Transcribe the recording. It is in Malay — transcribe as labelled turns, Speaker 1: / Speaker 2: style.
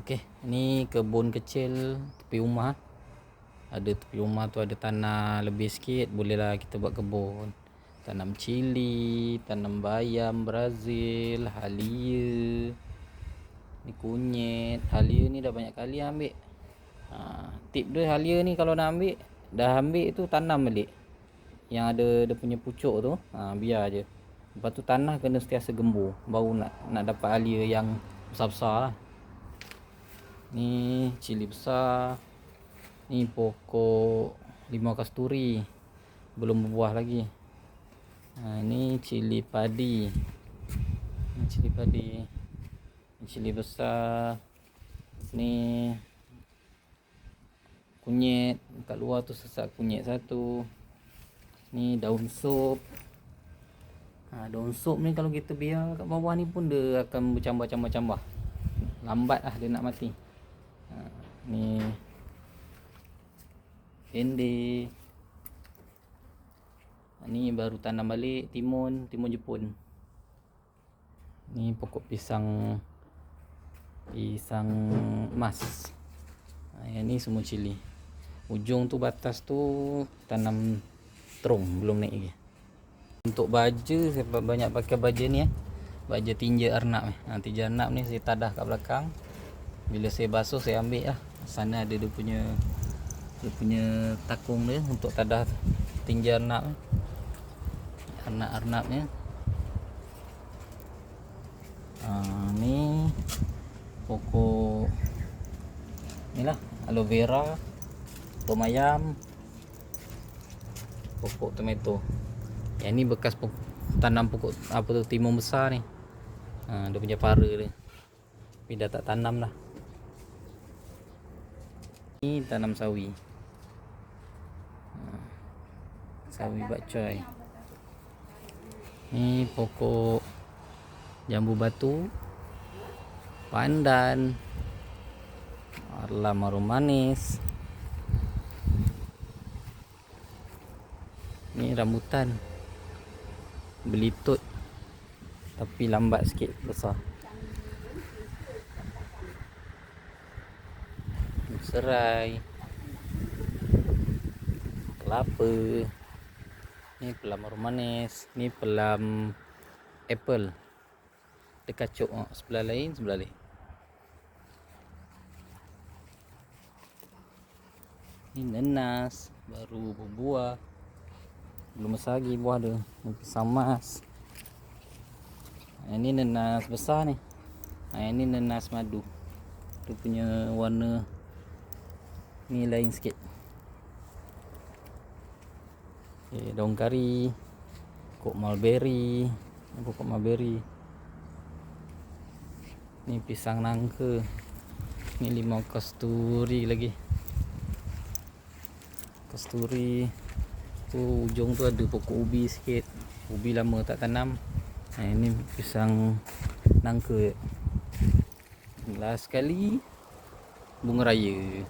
Speaker 1: Okey, ni kebun kecil tepi rumah. Ada tepi rumah tu ada tanah lebih sikit, bolehlah kita buat kebun. Tanam cili, tanam bayam Brazil, halia. Ni kunyit. Halia ni dah banyak kali ambil. Tip dia halia ni kalau nak ambil, dah ambil tu tanam balik. Yang ada dia punya pucuk tu, biar je. Lepas tu tanah kena sentiasa gembur, baru nak dapat halia yang besar-besar lah. Ni cili besar. Ni pokok limau kasturi, belum berbuah lagi. Ni cili padi. Ni cili padi. Ni cili besar. Ni kunyit, kat luar tu sesak kunyit satu. Ni daun sup. Daun sup ni kalau kita biar kat bawah ni pun dia akan bercambah-cambah. Lambat lah dia nak mati. Ni pendek. Ni baru tanam balik timun Jepun. Ni pokok pisang emas. Yang ni semua cili. Ujung tu batas tu tanam terung, belum naik lagi. Untuk baja saya banyak pakai baja ni baja tinja arnab ni. Tinja arnab ni saya tadah kat belakang. Bila saya basuh saya ambil lah. Sana ada dia punya takung dia untuk tadah tinja arnab ni. Arnab ni. Ni pokok ni lah, aloe vera, tomayam, pokok tomato. Yang ni bekas tanam pokok apa tu, timun besar ni. Dia punya para dia. Tapi dah tak tanam lah. Ni tanam sawi. Sawi bakcoy. Ni pokok jambu batu, pandan, marum manis. Ni rambutan belitut tapi lambat sikit besar. Serai, kelapa. Ni pelam marum manis. Ni pelam apple. Dia kacuk sebelah lain. Ni nenas baru berbuah, belum besar lagi buah dia. Ni pisang emas. Ini nenas besar ni. Ini nenas madu. Dia punya warna ni lain sikit. Daun kari, pokok mulberry. Ni pisang nangka. Ni limau kasturi lagi. Kasturi tu ujung tu ada pokok ubi sikit. Ubi lama tak tanam. Ini pisang nangka. Last sekali bunga raya.